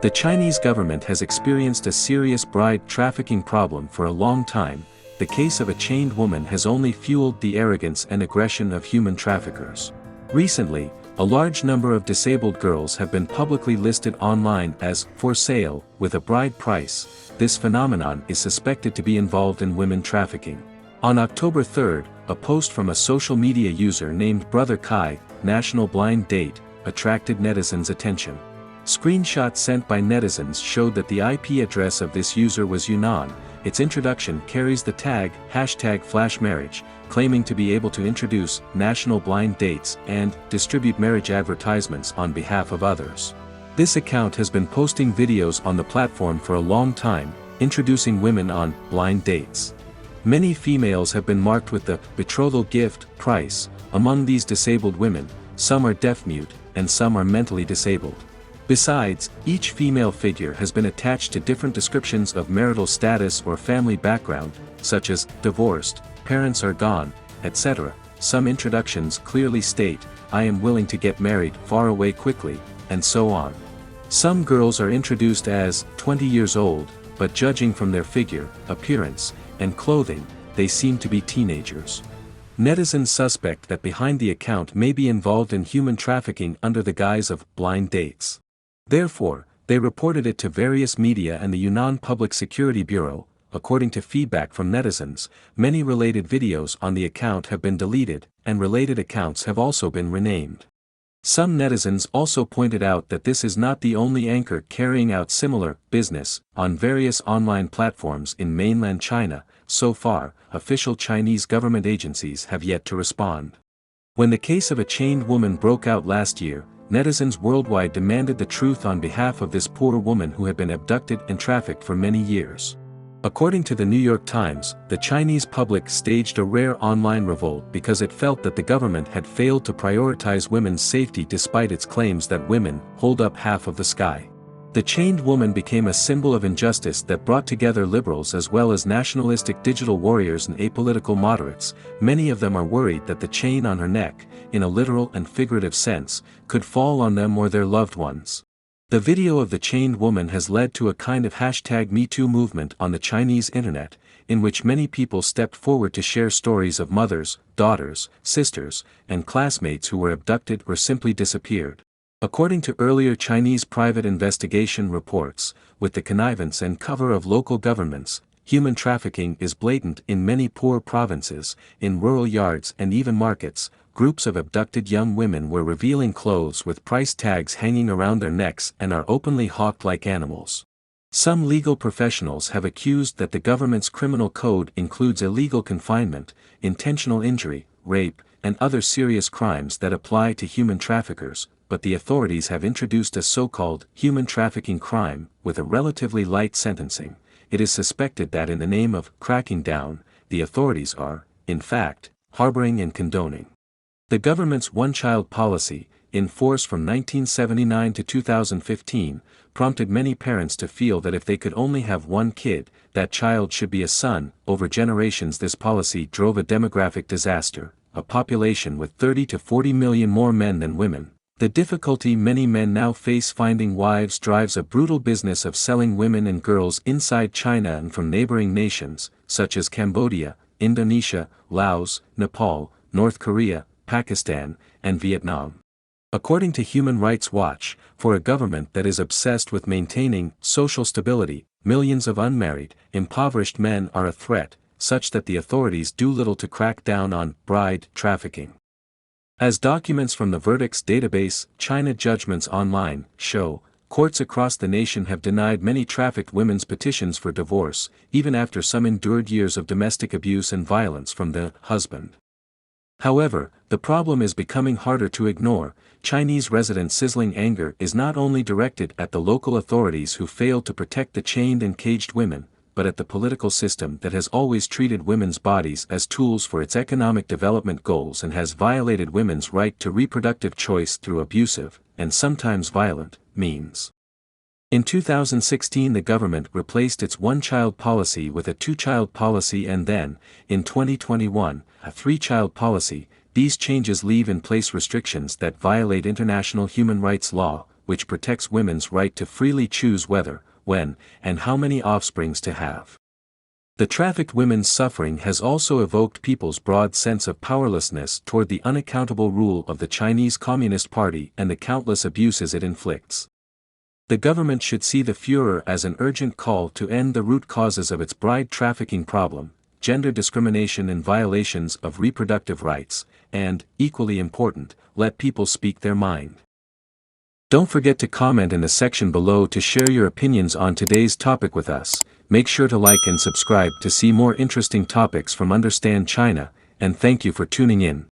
The Chinese government has experienced a serious bride trafficking problem for a long time. The case of a chained woman has only fueled the arrogance and aggression of human traffickers. Recently, a large number of disabled girls have been publicly listed online as for sale, with a bride price. This phenomenon is suspected to be involved in women trafficking. On October 3, a post from a social media user named Brother Kai, National Blind Date, attracted netizens' attention. Screenshots sent by netizens showed that the IP address of this user was Yunnan. Its introduction carries the tag #flashmarriage, claiming to be able to introduce national blind dates and distribute marriage advertisements on behalf of others. This account has been posting videos on the platform for a long time, introducing women on blind dates. Many females have been marked with the betrothal gift price. Among these disabled women, some are deaf-mute, and some are mentally disabled. Besides, each female figure has been attached to different descriptions of marital status or family background, such as divorced, parents are gone, etc. Some introductions clearly state, "I am willing to get married far away quickly," and so on. Some girls are introduced as 20 years old, but judging from their figure, appearance, and clothing, they seem to be teenagers. Netizens suspect that behind the account may be involved in human trafficking under the guise of blind dates. Therefore, they reported it to various media and the Yunnan Public Security Bureau. According to feedback from netizens, many related videos on the account have been deleted, and related accounts have also been renamed. Some netizens also pointed out that this is not the only anchor carrying out similar business on various online platforms in mainland China. So far, official Chinese government agencies have yet to respond. When the case of a chained woman broke out last year, netizens worldwide demanded the truth on behalf of this poor woman who had been abducted and trafficked for many years. According to the New York Times, the Chinese public staged a rare online revolt because it felt that the government had failed to prioritize women's safety despite its claims that women hold up half of the sky. The chained woman became a symbol of injustice that brought together liberals as well as nationalistic digital warriors and apolitical moderates. Many of them are worried that the chain on her neck, in a literal and figurative sense, could fall on them or their loved ones. The video of the chained woman has led to a kind of #MeToo movement on the Chinese internet, in which many people stepped forward to share stories of mothers, daughters, sisters, and classmates who were abducted or simply disappeared. According to earlier Chinese private investigation reports, with the connivance and cover of local governments, human trafficking is blatant in many poor provinces, in rural yards and even markets. Groups of abducted young women were revealing clothes with price tags hanging around their necks and are openly hawked like animals. Some legal professionals have accused that the government's criminal code includes illegal confinement, intentional injury, rape, and other serious crimes that apply to human traffickers, but the authorities have introduced a so-called human trafficking crime with a relatively light sentencing. It is suspected that in the name of cracking down, the authorities are, in fact, harboring and condoning. The government's one-child policy, in force from 1979 to 2015, prompted many parents to feel that if they could only have one kid, that child should be a son. Over generations this policy drove a demographic disaster, a population with 30 to 40 million more men than women. The difficulty many men now face finding wives drives a brutal business of selling women and girls inside China and from neighboring nations, such as Cambodia, Indonesia, Laos, Nepal, North Korea, Pakistan, and Vietnam. According to Human Rights Watch, for a government that is obsessed with maintaining social stability, millions of unmarried, impoverished men are a threat, such that the authorities do little to crack down on bride trafficking. As documents from the verdicts database, China Judgments Online, show, courts across the nation have denied many trafficked women's petitions for divorce, even after some endured years of domestic abuse and violence from the husband. However, the problem is becoming harder to ignore. Chinese residents' sizzling anger is not only directed at the local authorities who failed to protect the chained and caged women, but at the political system that has always treated women's bodies as tools for its economic development goals and has violated women's right to reproductive choice through abusive, and sometimes violent, means. In 2016 the government replaced its one-child policy with a two-child policy and then, in 2021, a three-child policy. These changes leave in place restrictions that violate international human rights law, which protects women's right to freely choose whether, when, and how many offsprings to have. The trafficked women's suffering has also evoked people's broad sense of powerlessness toward the unaccountable rule of the Chinese Communist Party and the countless abuses it inflicts. The government should see the Führer as an urgent call to end the root causes of its bride trafficking problem, gender discrimination and violations of reproductive rights, and, equally important, let people speak their mind. Don't forget to comment in the section below to share your opinions on today's topic with us. Make sure to like and subscribe to see more interesting topics from Understand China, and thank you for tuning in.